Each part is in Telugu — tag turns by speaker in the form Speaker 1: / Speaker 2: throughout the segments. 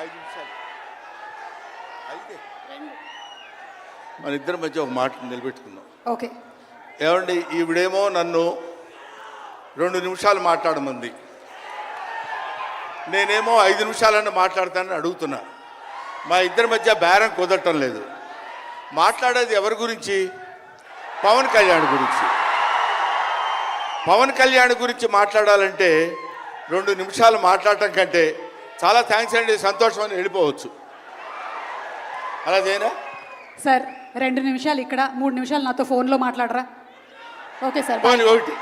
Speaker 1: 5 నిమిషాలు మన ఇద్దరి మధ్య ఒక మాట నిలబెట్టుకుందాం.
Speaker 2: ఓకే.
Speaker 1: ఏమండి, ఈవిడేమో నన్ను 2 నిమిషాలు మాట్లాడమంది, నేనేమో 5 నిమిషాలన్నా మాట్లాడతానని అడుగుతున్నా. మా ఇద్దరి మధ్య బేరం కుదరటం లేదు. మాట్లాడేది ఎవరి గురించి? పవన్ కళ్యాణ్ గురించి. పవన్ కళ్యాణ్ గురించి మాట్లాడాలంటే 2 నిమిషాలు మాట్లాడటం కంటే చాలా థ్యాంక్స్ అండి, సంతోషం అని వెళ్ళిపోవచ్చు. అలాగేనా
Speaker 2: సార్? 2 నిమిషాలు ఇక్కడ, 3 నిమిషాలు నాతో ఫోన్లో మాట్లాడరా? Okay sir.
Speaker 1: పోనీ ఒకటి.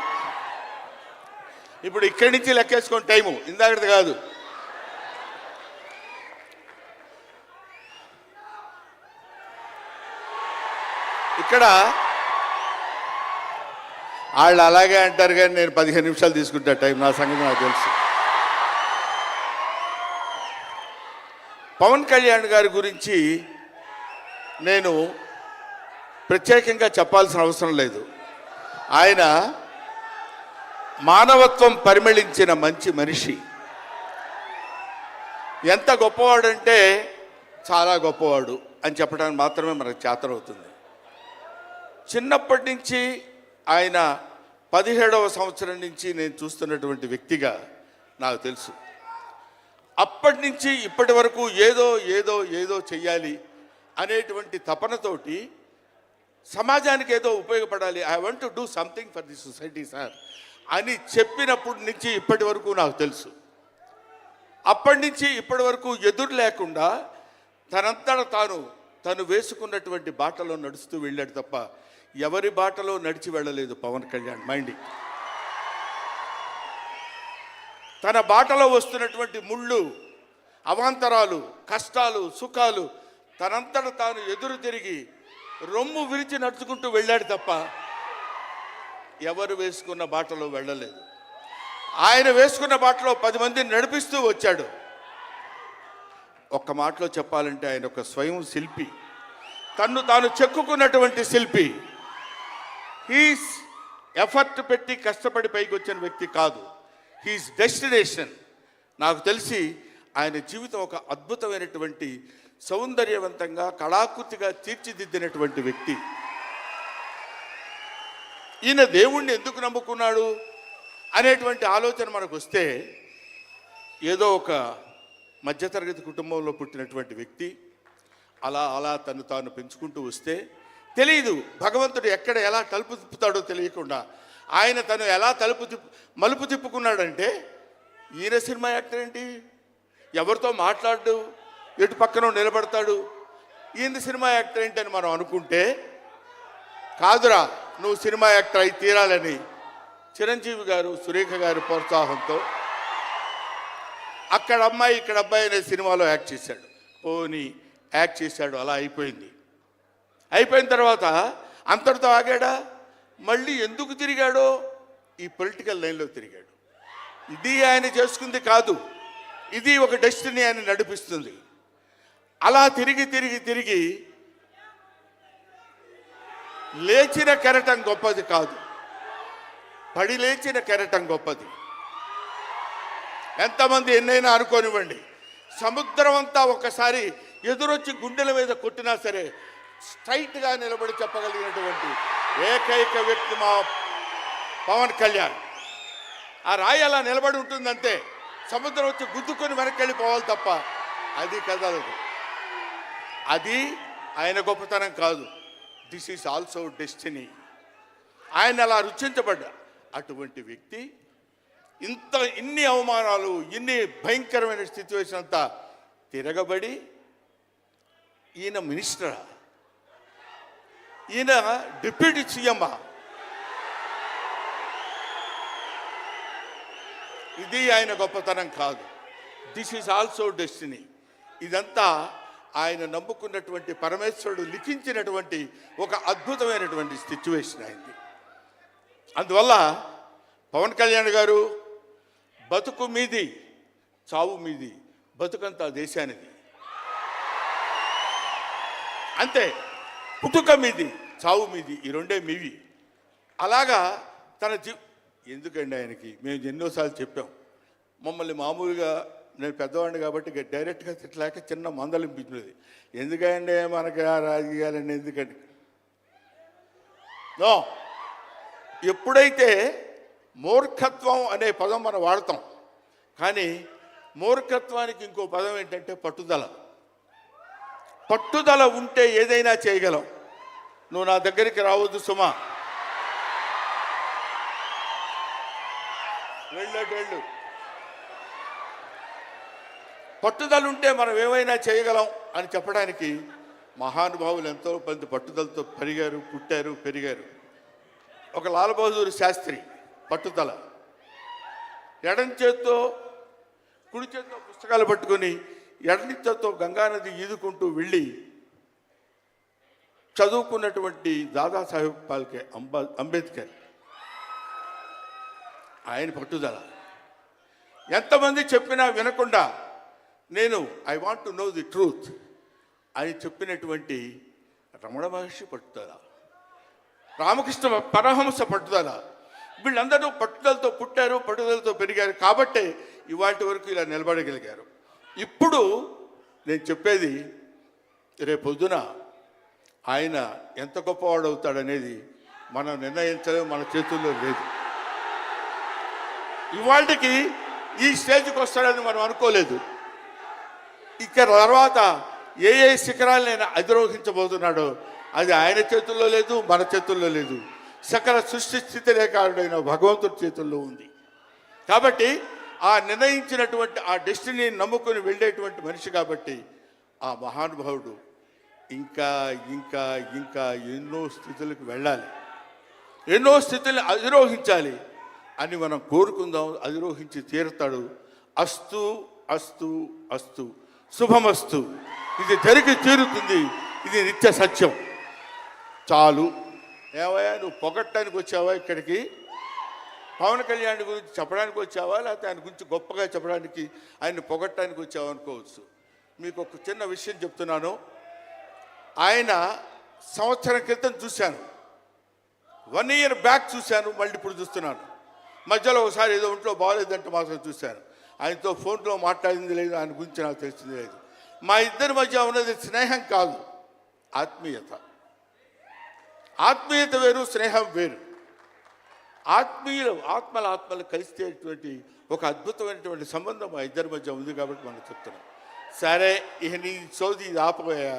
Speaker 1: ఇప్పుడు ఇక్కడి నుంచి లెక్కేసుకోండి టైము, ఇందాకది కాదు. ఇక్కడ వాళ్ళు అలాగే అంటారు కానీ నేను 15 నిమిషాలు తీసుకుంటా టైం. నా సంగతి నాకు తెలుసు. పవన్ కళ్యాణ్ గారి గురించి నేను ప్రత్యేకంగా చెప్పాల్సిన అవసరం లేదు. ఆయన మానవత్వం పరిమళించిన మంచి మనిషి. ఎంత గొప్పవాడంటే చాలా గొప్పవాడు అని చెప్పడానికి మాత్రమే మనకు చేతనవుతుంది. చిన్నప్పటి నుంచి ఆయన 17వ సంవత్సరం నుంచి నేను చూస్తున్నటువంటి వ్యక్తిగా నాకు తెలుసు. అప్పటి నుంచి ఇప్పటి వరకు ఏదో ఏదో ఏదో చెయ్యాలి అనేటువంటి తపనతోటి సమాజానికి ఏదో ఉపయోగపడాలి, I want to do something for the society sir అని చెప్పినప్పటి నుంచి ఇప్పటి వరకు నాకు తెలుసు. అప్పటి నుంచి ఇప్పటి వరకు ఎదురు లేకుండా తనంతట తను వేసుకున్నటువంటి బాటలో నడుస్తూ వెళ్ళాడు తప్ప ఎవరి బాటలో నడిచి వెళ్ళలేదు పవన్ కళ్యాణ్. మైండ్ తన బాటలో వస్తున్నటువంటి ముళ్ళు, అవాంతరాలు, కష్టాలు, సుఖాలు తనంతట తాను ఎదురు తిరిగి రొమ్ము విరిచి నడుచుకుంటూ వెళ్ళాడు తప్ప ఎవరు వేసుకున్న బాటలో వెళ్ళలేదు. ఆయన వేసుకున్న బాటలో 10 మందిని నడిపిస్తూ వచ్చాడు. ఒక్క మాటలో చెప్పాలంటే ఆయన ఒక స్వయం శిల్పి, తన్ను తాను చెక్కుకున్నటువంటి శిల్పి. హీస్ ఎఫర్ట్ పెట్టి కష్టపడి పైకి వచ్చిన వ్యక్తి కాదు, హీస్ డెస్టినేషన్. నాకు తెలిసి ఆయన జీవితం ఒక అద్భుతమైనటువంటి సౌందర్యవంతంగా కళాకృతిగా తీర్చిదిద్దినటువంటి వ్యక్తి. ఈయన దేవుణ్ణి ఎందుకు నమ్ముకున్నాడు అనేటువంటి ఆలోచన మనకు వస్తే, ఏదో ఒక మధ్యతరగతి కుటుంబంలో పుట్టినటువంటి వ్యక్తి అలా అలా తను తాను పెంచుకుంటూ వస్తే తెలియదు భగవంతుడు ఎక్కడ ఎలా తలుపు తిప్పుతాడో తెలియకుండా ఆయన తను ఎలా మలుపు తిప్పుకున్నాడంటే, ఈయన సినిమా యాక్టర్ ఏంటి, ఎవరితో మాట్లాడు, ఎటు పక్కన నిలబడతాడు, ఈయన సినిమా యాక్టర్ ఏంటి అని మనం అనుకుంటే, కాదురా నువ్వు సినిమా యాక్టర్ అయి తీరాలని చిరంజీవి గారు, సురేఖ గారి ప్రోత్సాహంతో అక్కడ అమ్మాయి ఇక్కడ అబ్బాయి అనే సినిమాలో యాక్ట్ చేశాడు. పోనీ యాక్ట్ చేశాడు, అలా అయిపోయింది. అయిపోయిన తర్వాత అంతటితో ఆగాడా? మళ్ళీ ఎందుకు తిరిగాడో ఈ పొలిటికల్ లైన్లో తిరిగాడు. ఇది ఆయన చేసుకుంది కాదు, ఇది ఒక డెస్టినీ ఆయన నడిపిస్తుంది. అలా తిరిగి తిరిగి తిరిగి లేచిన కెరటం గొప్పది కాదు, పడి లేచిన కెరటం గొప్పది. ఎంతమంది ఎన్నైనా అనుకోనివ్వండి, సముద్రం అంతా ఒక్కసారి ఎదురొచ్చి గుండెల మీద కొట్టినా సరే స్ట్రైట్గా నిలబడి చెప్పగలిగినటువంటి ఏకైక వ్యక్తి మా పవన్ కళ్యాణ్. ఆ రాయి అలా నిలబడి ఉంటుందంతే, సముద్రం వచ్చి గుద్దుకొని వెనక్కి వెళ్ళిపోవాలి తప్ప అది కదలదు. అది ఆయన గొప్పతనం కాదు, దిస్ ఈజ్ ఆల్సో డెస్టినీ. ఆయన అలా రుచించబడ్డా అటువంటి వ్యక్తి ఇన్ని అవమానాలు, ఇన్ని భయంకరమైన సిచ్యువేషన్ అంతా తిరగబడి ఈయన మినిస్టరా, ఈయన డిప్యూటీ సీఎం, ఇది ఆయన గొప్పతనం కాదు. This is also destiny. ఇదంతా ఆయన నమ్ముకున్నటువంటి పరమేశ్వరుడు లిఖించినటువంటి ఒక అద్భుతమైనటువంటి సిచ్యువేషన్ అయింది. అందువల్ల పవన్ కళ్యాణ్ గారు బతుకు మీది చావు మీది, బతుకంతా దేశానిది అంతే. పుట్టుక మీది చావు మీది, ఈ రెండే మీవి. అలాగా తన ఎందుకండి ఆయనకి మేము ఎన్నోసార్లు చెప్పాం, మమ్మల్ని మామూలుగా నేను పెద్దవాడిని కాబట్టి డైరెక్ట్గా తిట్టలేక చిన్న మందలింపించినది. ఎందుకంటే మనకి ఆ రాజకీయాలన్నీ ఎందుకండి? నో, ఎప్పుడైతే మూర్ఖత్వం అనే పదం మనం వాడతాం, కానీ మూర్ఖత్వానికి ఇంకో పదం ఏంటంటే పట్టుదల. పట్టుదల ఉంటే ఏదైనా చేయగలం. నువ్వు నా దగ్గరికి రావద్దు సుమా, వెళ్ళు. పట్టుదల ఉంటే మనం ఏమైనా చేయగలం అని చెప్పడానికి మహానుభావులు ఎంతో మంది పట్టుదలతో పుట్టారు, పెరిగారు. ఒక లాల్ బహదూర్ శాస్త్రి పట్టుదల, ఎడం చేత్తో కుడి చేత్తో పుస్తకాలు పట్టుకొని ఎడని చేత్తో గంగానది ఈదుకుంటూ వెళ్ళి చదువుకున్నటువంటి దాదాసాహెబ్ ఫాల్కే అంబేద్కర్. ఆయన పట్టుదల. ఎంతమంది చెప్పినా వినకుండా నేను I want to know the truth అని చెప్పినటువంటి రమణ మహర్షి పట్టుదల, రామకృష్ణ పరమహంస పట్టుదల. వీళ్ళందరూ పట్టుదలతో పుట్టారు, పట్టుదలతో పెరిగారు కాబట్టే ఇవాటి వరకు ఇలా నిలబడగలిగారు. ఇప్పుడు నేను చెప్పేది, రేపొద్దున ఆయన ఎంత గొప్పవాడు అవుతాడనేది మనం నిర్ణయించలేము, మన చేతుల్లో లేదు. ఇవాళకి ఈ స్టేజ్కి వస్తాడని మనం అనుకోలేదు. ఇక తర్వాత ఏ శిఖరాలనైనా అధిరోహించబోతున్నాడో అది ఆయన చేతుల్లో లేదు, మన చేతుల్లో లేదు. సకల సృష్టి స్థితి రేఖారుడైన భగవంతుడి చేతుల్లో ఉంది. కాబట్టి ఆ నిర్ణయించినటువంటి ఆ డెస్టినీని నమ్ముకొని వెళ్ళేటువంటి మనిషి కాబట్టి ఆ మహానుభావుడు ఇంకా ఇంకా ఇంకా ఎన్నో స్థితులకు వెళ్ళాలి, ఎన్నో స్థితులను అధిరోహించాలి అని మనం కోరుకుందాం. అధిరోహించి తీరుతాడు. అస్తు అస్తు అస్తు, శుభమస్తు. ఇది జరిగి తీరుతుంది, ఇది నిత్య సత్యం. చాలు. ఏవయ్యా, నువ్వు పొగట్టడానికి వచ్చావా ఇక్కడికి? పవన్ కళ్యాణ్ గురించి చెప్పడానికి వచ్చావా, లేకపోతే ఆయన గురించి గొప్పగా చెప్పడానికి, ఆయన్ని పొగట్టడానికి వచ్చావా అనుకోవచ్చు. మీకు ఒక చిన్న విషయం చెప్తున్నాను. ఆయన సంవత్సరం క్రితం చూశాను, 1 year బ్యాక్ చూశాను, మళ్ళీ ఇప్పుడు చూస్తున్నాను. మధ్యలో ఒకసారి ఏదో ఒంట్లో బాగోలేదంటే మాత్రం చూశాను. ఆయనతో ఫోన్లో మాట్లాడింది లేదు, ఆయన గురించి నాకు తెలిసింది లేదు. మా ఇద్దరి మధ్య ఉన్నది స్నేహం కాదు, ఆత్మీయత. ఆత్మీయత వేరు, స్నేహం వేరు. ఆత్మలు కలిసేటువంటి ఒక అద్భుతమైనటువంటి సంబంధం మా ఇద్దరి మధ్య ఉంది కాబట్టి మనం చెప్తున్నాం. సరే, ఇక నీ సోది ఇది ఆపబోయా.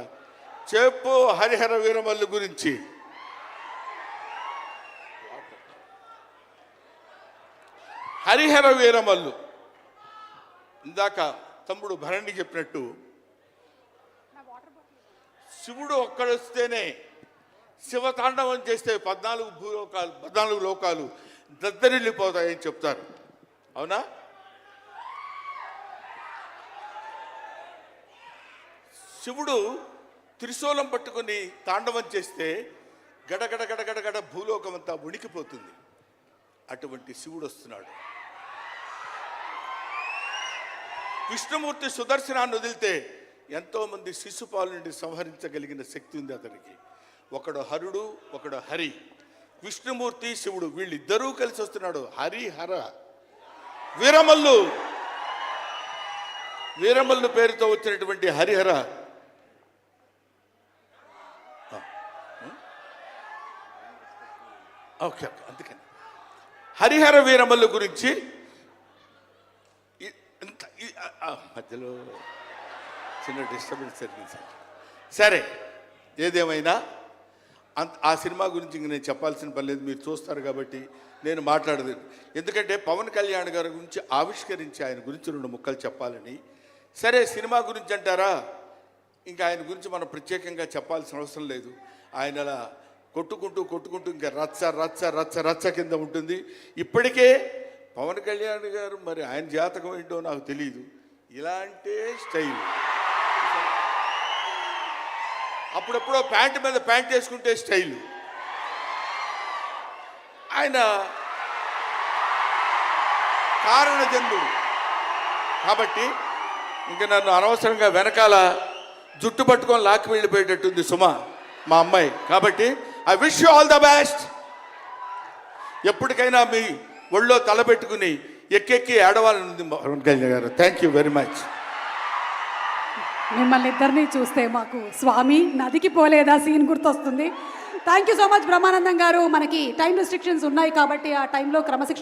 Speaker 1: చెప్పు హరిహర వీరమల్లు గురించి. హరిహర వీరమల్లు ఇందాక తమ్ముడు భరణి చెప్పినట్టు, శివుడు ఒక్కడొస్తేనే, శివతాండవం చేస్తే 14 లోకాలు దద్దరిల్లిపోతాయని చెప్తారు. అవునా? శివుడు త్రిశూలం పట్టుకొని తాండవం చేస్తే గడగడ గడగడగడ భూలోకం అంతా ఉణికిపోతుంది. అటువంటి శివుడు వస్తున్నాడు. విష్ణుమూర్తి సుదర్శనాన్ని వదిలితే ఎంతోమంది శిశుపాల నుండి సంహరించగలిగిన శక్తి ఉంది అతనికి. ఒకడు హరుడు, ఒకడు హరి. విష్ణుమూర్తి, శివుడు వీళ్ళిద్దరూ కలిసి వస్తున్నాడు. హరిహర వీరమల్లు పేరుతో వచ్చినటువంటి హరిహర. ఓకే, అందుకని హరిహర వీరమల్లు గురించి మధ్యలో చిన్న డిస్టర్బెన్స్ జరిగింది. సరే, ఏదేమైనా ఆ సినిమా గురించి ఇంక నేను చెప్పాల్సిన పని లేదు, మీరు చూస్తారు కాబట్టి నేను మాట్లాడదు. ఎందుకంటే పవన్ కళ్యాణ్ గారి గురించి ఆవిష్కరించి ఆయన గురించి 2 ముక్కలు చెప్పాలని. సరే, సినిమా గురించి అంటారా, ఇంకా ఆయన గురించి మనం ప్రత్యేకంగా చెప్పాల్సిన అవసరం లేదు. ఆయన అలా కొట్టుకుంటూ ఇంకా రచ్చ రచ్చ రచ్చ రచ్చ కింద ఉంటుంది. ఇప్పటికే పవన్ కళ్యాణ్ గారు, మరి ఆయన జాతకం ఏంటో నాకు తెలియదు, ఇలాంటి స్టైల్. అప్పుడప్పుడో ప్యాంటు మీద ప్యాంట్ వేసుకుంటే స్టైలు. ఆయన కారణ జన్ముడు కాబట్టి ఇంకా నన్ను అనవసరంగా వెనకాల జుట్టు పట్టుకొని లాక్కి వెళ్ళిపోయేటట్టుంది సుమా, మా అమ్మాయి. కాబట్టి I wish you all the best. ఎప్పటికైనా మీ ఒళ్ళో తలపెట్టుకుని ఎక్కెక్కి ఏడవాలని ఉంది పవన్ కళ్యాణ్ గారు. Thank you very much.
Speaker 2: మిమ్మల్ని ఇద్దరిని చూస్తే మాకు స్వామి నదికి పోలేదా సీన్ గుర్తొస్తుంది. Thank you so much Brahmanandam గారు. మనకి టైం రెస్ట్రిక్షన్స్ ఉన్నాయి కాబట్టి ఆ టైంలో క్రమశిక్షణ